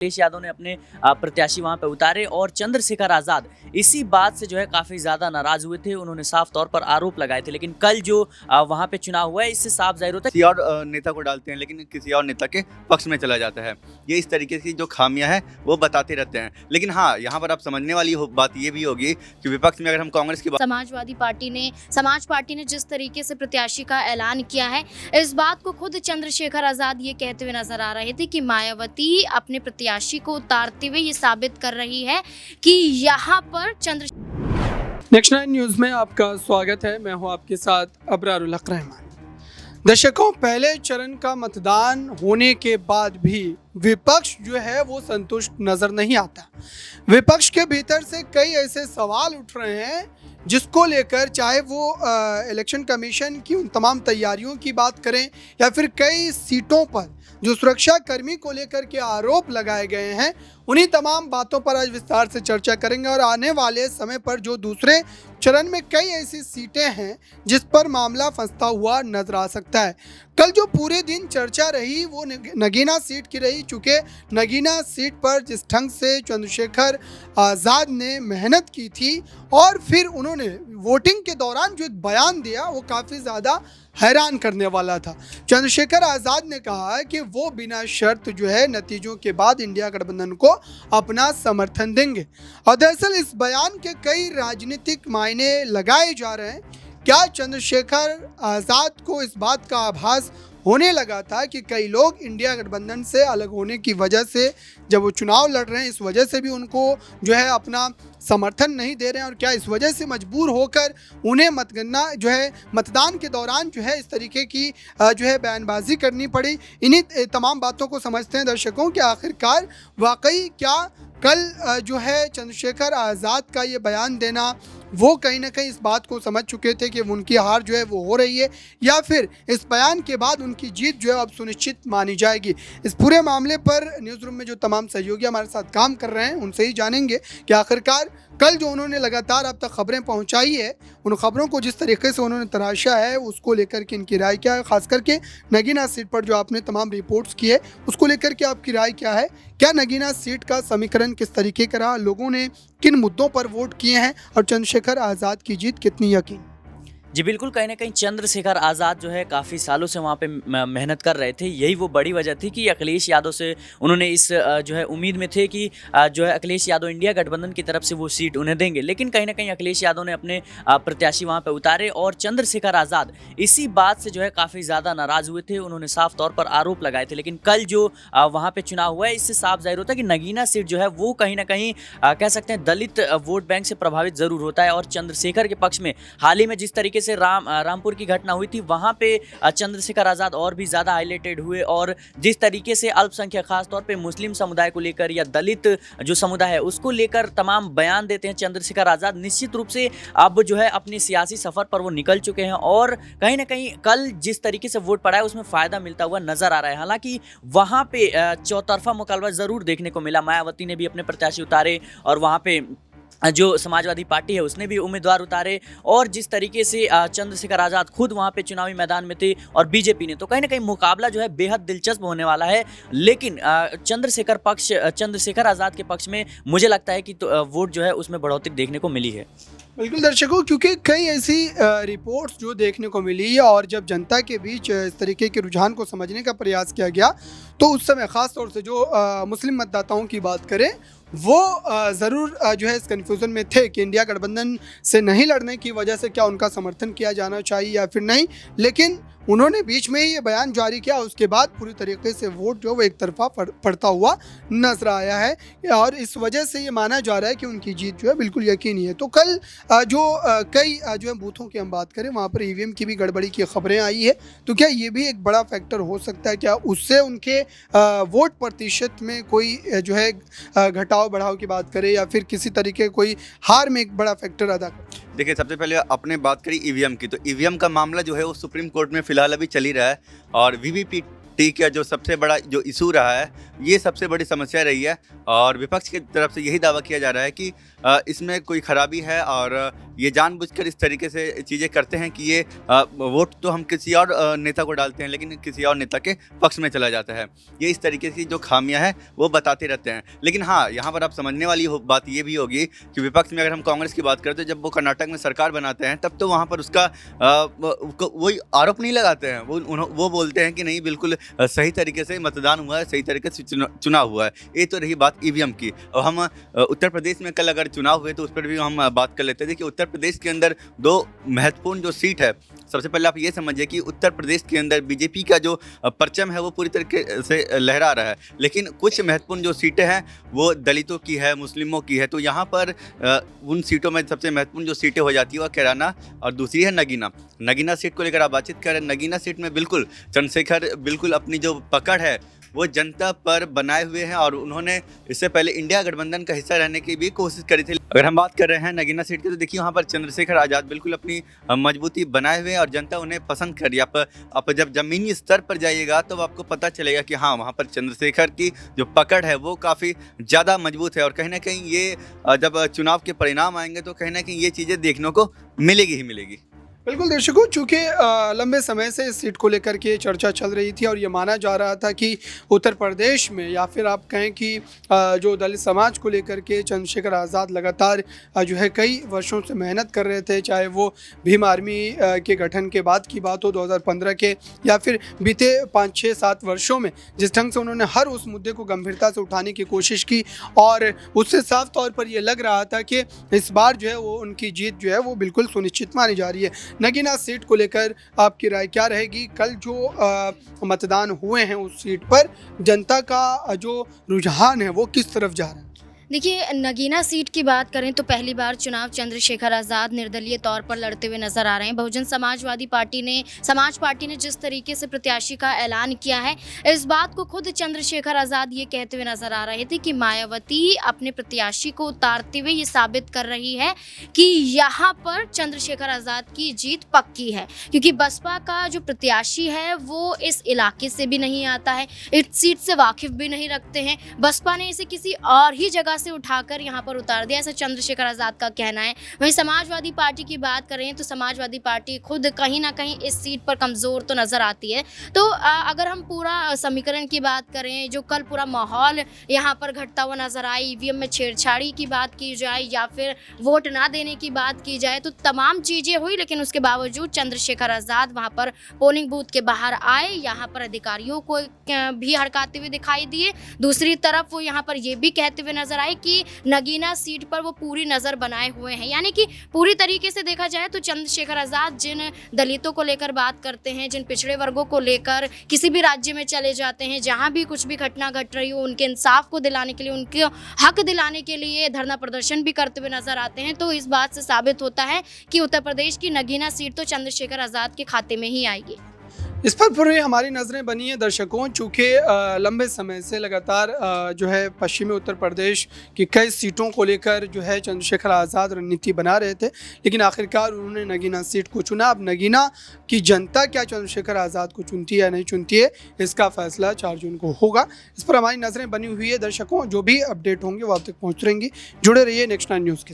अखिलेश यादव ने अपने प्रत्याशी वहां पे उतारे और चंद्रशेखर आजाद इसी बात से जो है काफी ज्यादा नाराज हुए थे। उन्होंने साफ तौर पर आरोप लगाए थे। लेकिन कल जो वहां पे चुनाव हुआ है इससे साफ जाहिर होता है किसी और नेता को डालते हैं लेकिन किसी और नेता के पक्ष में चला जाता है। ये इस तरीके की जो खामियां हैं वो बताते रहते हैं। लेकिन हाँ, यहाँ पर आप समझने वाली बात ये भी होगी कि विपक्ष में अगर हम कांग्रेस की समाज पार्टी ने जिस तरीके से प्रत्याशी का ऐलान किया है, इस बात को खुद चंद्रशेखर आजाद ये कहते हुए नजर आ रहे थे कि मायावती अपने प्रत्याशी को उतारते हुए ये साबित कर रही है कि यहाँ पर नेक्स्ट 9 न्यूज़ में आपका स्वागत है। मैं हूं आपके साथ अबरारुल हक रहमान। दर्शकों, पहले चरण का मतदान होने के बाद भी विपक्ष जो है वो संतुष्ट नजर नहीं आता। विपक्ष के भीतर से कई ऐसे सवाल उठ रहे हैं जिसको लेकर, चाहे वो इलेक्शन कमीशन की उन तमाम तैयारियों की बात करें या फिर कई सीटों पर जो सुरक्षा कर्मी को लेकर के आरोप लगाए गए हैं, उन्हीं तमाम बातों पर आज विस्तार से चर्चा करेंगे। और आने वाले समय पर जो दूसरे चरण में कई ऐसी सीटें हैं जिस पर मामला फंसता हुआ नजर आ सकता है। कल जो पूरे दिन चर्चा रही वो नगीना सीट की रही। चूँकि नगीना सीट पर जिस ढंग से चंद्रशेखर आज़ाद ने मेहनत की थी और फिर उन्होंने वोटिंग के दौरान जो एक बयान दिया वो काफ़ी ज़्यादा हैरान करने वाला था। चंद्रशेखर आज़ाद ने कहा है कि वो बिना शर्त जो है नतीजों के बाद इंडिया गठबंधन को अपना समर्थन देंगे। और दरअसल इस बयान के कई राजनीतिक मायने लगाए जा रहे हैं। क्या चंद्रशेखर आज़ाद को इस बात का आभास होने लगा था कि कई लोग इंडिया गठबंधन से अलग होने की वजह से, जब वो चुनाव लड़ रहे हैं, इस वजह से भी उनको जो है अपना समर्थन नहीं दे रहे हैं? और क्या इस वजह से मजबूर होकर उन्हें मतगणना जो है मतदान के दौरान जो है इस तरीके की जो है बयानबाजी करनी पड़ी? इन्हीं तमाम बातों को समझते हैं दर्शकों कि आखिरकार वाकई क्या कल जो है चंद्रशेखर आज़ाद का ये बयान देना, वो कहीं ना कहीं इस बात को समझ चुके थे कि उनकी हार जो है वो हो रही है, या फिर इस बयान के बाद उनकी जीत जो है अब सुनिश्चित मानी जाएगी? इस पूरे मामले पर न्यूज़ रूम में जो तमाम सहयोगी हमारे साथ काम कर रहे हैं उनसे ही जानेंगे कि आखिरकार कल जो उन्होंने लगातार अब तक खबरें पहुंचाई है, उन खबरों को जिस तरीके से उन्होंने तराशा है उसको लेकर के इनकी राय क्या है। खास करके नगीना सीट पर जो आपने तमाम रिपोर्ट्स की है उसको लेकर के आपकी राय क्या है? क्या नगीना सीट का समीकरण किस तरीके का रहा? लोगों ने किन मुद्दों पर वोट किए हैं और चंद्रशेखर आज़ाद की जीत कितनी यकीन? जी बिल्कुल, कहीं ना कहीं चंद्रशेखर आज़ाद जो है काफ़ी सालों से वहाँ पे मेहनत कर रहे थे। यही वो बड़ी वजह थी कि अखिलेश यादव से उन्होंने इस जो है उम्मीद में थे कि जो है अखिलेश यादव इंडिया गठबंधन की तरफ से वो सीट उन्हें देंगे। लेकिन कहीं ना कहीं अखिलेश यादव ने अपने प्रत्याशी वहाँ पे उतारे और चंद्रशेखर आज़ाद इसी बात से जो है काफ़ी ज़्यादा नाराज़ हुए थे। उन्होंने साफ तौर पर आरोप लगाए थे। लेकिन कल जो वहाँ पर चुनाव हुआ है इससे साफ जाहिर होता है कि नगीना सीट जो है वो कहीं ना कहीं कह सकते हैं दलित वोट बैंक से प्रभावित ज़रूर होता है। और चंद्रशेखर के पक्ष में हाल ही में जिस तरीके से रामपुर की घटना हुई थी, वहां पे चंद्रशेखर आज़ाद और भी ज़्यादा हाईलाइटेड हुए। और जिस तरीके से अल्पसंख्यक खासतौर पे मुस्लिम समुदाय को लेकर या दलित जो समुदाय है उसको लेकर तमाम बयान देते हैं चंद्रशेखर आज़ाद, निश्चित रूप से अब जो है अपने सियासी सफ़र पर वो निकल चुके हैं। और कहीं ना कहीं कल जिस तरीके से वोट पड़ा है उसमें फ़ायदा मिलता हुआ नज़र आ रहा है। हालांकि वहाँ पे चौतरफा मुकाबला ज़रूर देखने को मिला। मायावती ने भी अपने प्रत्याशी उतारे और वहाँ पे जो समाजवादी पार्टी है उसने भी उम्मीदवार उतारे। और जिस तरीके से चंद्रशेखर आज़ाद खुद वहाँ पे चुनावी मैदान में थे और बीजेपी ने, तो कहीं ना कहीं मुकाबला जो है बेहद दिलचस्प होने वाला है। लेकिन चंद्रशेखर आज़ाद के पक्ष में मुझे लगता है कि वोट जो है उसमें बढ़ोतरी देखने को मिली है। बिल्कुल दर्शकों, क्योंकि कई ऐसी रिपोर्ट्स जो देखने को मिली और जब जनता के बीच इस तरीके के रुझान को समझने का प्रयास किया गया तो उस समय ख़ास तौर से जो मुस्लिम मतदाताओं की बात करें वो ज़रूर जो है इस कन्फ्यूज़न में थे कि इंडिया गठबंधन से नहीं लड़ने की वजह से क्या उनका समर्थन किया जाना चाहिए या फिर नहीं। लेकिन उन्होंने बीच में ही ये बयान जारी किया, उसके बाद पूरी तरीके से वोट जो वो एक तरफा पड़ता हुआ नजर आया है और इस वजह से ये माना जा रहा है कि उनकी जीत जो है बिल्कुल यकीनी है। तो कल जो कई जो है बूथों की हम बात करें वहाँ पर ईवीएम की भी गड़बड़ी की खबरें आई है, तो क्या ये भी एक बड़ा फैक्टर हो सकता है? क्या उससे उनके वोट प्रतिशत में कोई जो है घटाव बढ़ाव की बात करें या फिर किसी तरीके कोई हार में एक बड़ा फैक्टर अदा करे? देखिए, सबसे पहले आपने बात करी ईवीएम की, तो ईवीएम का मामला जो है वो सुप्रीम कोर्ट में फिलहाल अभी चल ही रहा है और वीवीपैट टी का जो सबसे बड़ा जो इशू रहा है, ये सबसे बड़ी समस्या रही है और विपक्ष की तरफ से यही दावा किया जा रहा है कि इसमें कोई खराबी है और ये जानबूझकर इस तरीके से चीज़ें करते हैं कि ये वोट तो हम किसी और नेता को डालते हैं लेकिन किसी और नेता के पक्ष में चला जाता है। ये इस तरीके की जो खामियां हैं वो बताते रहते हैं। लेकिन हाँ, यहाँ पर आप समझने वाली बात ये भी होगी कि विपक्ष में अगर हम कांग्रेस की बात करें तो जब वो कर्नाटक में सरकार बनाते हैं तब तो वहाँ पर उसका वही आरोप नहीं लगाते हैं। वो बोलते हैं कि नहीं, बिल्कुल सही तरीके से मतदान हुआ है, सही तरीके से चुनाव हुआ है। ये तो रही बात ईवीएम की। और हम उत्तर प्रदेश में कल अगर चुनाव हुए तो उस पर भी हम बात कर लेते थे कि उत्तर प्रदेश के अंदर दो महत्वपूर्ण जो सीट है, सबसे पहले आप ये समझिए कि उत्तर प्रदेश के अंदर बीजेपी का जो परचम है वो पूरी तरीके से लहरा रहा है, लेकिन कुछ महत्वपूर्ण जो सीटें हैं वो दलितों की है, मुस्लिमों की है। तो यहाँ पर उन सीटों में सबसे महत्वपूर्ण जो सीटें हो जाती है वह कैराना और दूसरी है नगीना सीट को लेकर आप बातचीत करें। नगीना सीट में बिल्कुल चंद्रशेखर बिल्कुल अपनी जो पकड़ है वो जनता पर बनाए हुए हैं और उन्होंने इससे पहले इंडिया गठबंधन का हिस्सा रहने की भी कोशिश करी थी। अगर हम बात कर रहे हैं नगीना सीट की तो देखिए वहाँ पर चंद्रशेखर आज़ाद बिल्कुल अपनी मजबूती बनाए हुए हैं और जनता उन्हें पसंद कर रही है। आप जब ज़मीनी स्तर पर जाइएगा तो आपको पता चलेगा कि हाँ, वहाँ पर चंद्रशेखर की जो पकड़ है वो काफ़ी ज़्यादा मजबूत है और कहीं ना कहीं ये जब चुनाव के परिणाम आएंगे तो कहीं ना कहीं ये चीज़ें देखने को मिलेगी ही मिलेगी। बिल्कुल दर्शकों, चूँकि लंबे समय से इस सीट को लेकर के चर्चा चल रही थी और ये माना जा रहा था कि उत्तर प्रदेश में या फिर आप कहें कि जो दलित समाज को लेकर के चंद्रशेखर आज़ाद लगातार जो है कई वर्षों से मेहनत कर रहे थे, चाहे वो भीम आर्मी के गठन के बाद की बात हो 2015 के या फिर बीते 5-6-7 वर्षों में जिस ढंग से उन्होंने हर उस मुद्दे को गंभीरता से उठाने की कोशिश की और उससे साफ तौर पर यह लग रहा था कि इस बार जो है वो उनकी जीत जो है वो बिल्कुल सुनिश्चित मानी जा रही है। नगीना सीट को लेकर आपकी राय क्या रहेगी? कल जो मतदान हुए हैं उस सीट पर जनता का जो रुझान है वो किस तरफ जा रहा है? देखिए, नगीना सीट की बात करें तो पहली बार चुनाव चंद्रशेखर आज़ाद निर्दलीय तौर पर लड़ते हुए नजर आ रहे हैं। बहुजन समाज पार्टी ने जिस तरीके से प्रत्याशी का ऐलान किया है, इस बात को खुद चंद्रशेखर आज़ाद ये कहते हुए नजर आ रहे थे कि मायावती अपने प्रत्याशी को उतारते हुए ये साबित कर रही है कि यहाँ पर चंद्रशेखर आज़ाद की जीत पक्की है, क्योंकि बसपा का जो प्रत्याशी है वो इस इलाके से भी नहीं आता है, इस सीट से वाकिफ भी नहीं रखते हैं। बसपा ने इसे किसी और ही जगह से उठाकर यहाँ पर उतार दिया, ऐसा चंद्रशेखर आज़ाद का कहना है। वहीं समाजवादी पार्टी की बात करें तो समाजवादी पार्टी खुद कहीं ना कहीं इस सीट पर कमज़ोर तो नज़र आती है। तो अगर हम पूरा समीकरण की बात करें, जो कल पूरा माहौल यहाँ पर घटता हुआ नज़र आया, ईवीएम में छेड़छाड़ी की बात की जाए या फिर वोट ना देने की बात की जाए, तो तमाम चीज़ें हुई, लेकिन उसके बावजूद चंद्रशेखर आज़ाद वहाँ पर पोलिंग बूथ के बाहर आए, यहाँ पर अधिकारियों को भी हड़काते हुए दिखाई दिए। दूसरी तरफ वो यहाँ पर ये भी कहते हुए नजर आए कि नगीना सीट पर वो पूरी नज़र बनाए हुए हैं। यानी कि पूरी तरीके से देखा जाए तो चंद्रशेखर आज़ाद जिन दलितों को लेकर बात करते हैं, जिन पिछड़े वर्गों को लेकर किसी भी राज्य में चले जाते हैं, जहां भी कुछ भी घटना घट रही हो, उनके इंसाफ को दिलाने के लिए, उनके हक दिलाने के लिए धरना प्रदर्शन भी करते हुए नजर आते हैं। तो इस बात से साबित होता है कि उत्तर प्रदेश की नगीना सीट तो चंद्रशेखर आज़ाद के खाते में ही आएगी। इस पर पूरी हमारी नज़रें बनी है दर्शकों, चूँकि लंबे समय से लगातार जो है पश्चिमी उत्तर प्रदेश की कई सीटों को लेकर जो है चंद्रशेखर आज़ाद रणनीति बना रहे थे, लेकिन आखिरकार उन्होंने नगीना सीट को चुना। अब नगीना की जनता क्या चंद्रशेखर आज़ाद को चुनती है या नहीं चुनती है, इसका फैसला 4 जून को होगा। इस पर हमारी नज़रें बनी हुई है दर्शकों, जो भी अपडेट होंगे वो आप तक पहुँच रहेंगी। जुड़े रहिए नेक्स्ट 9 न्यूज़ के साथ।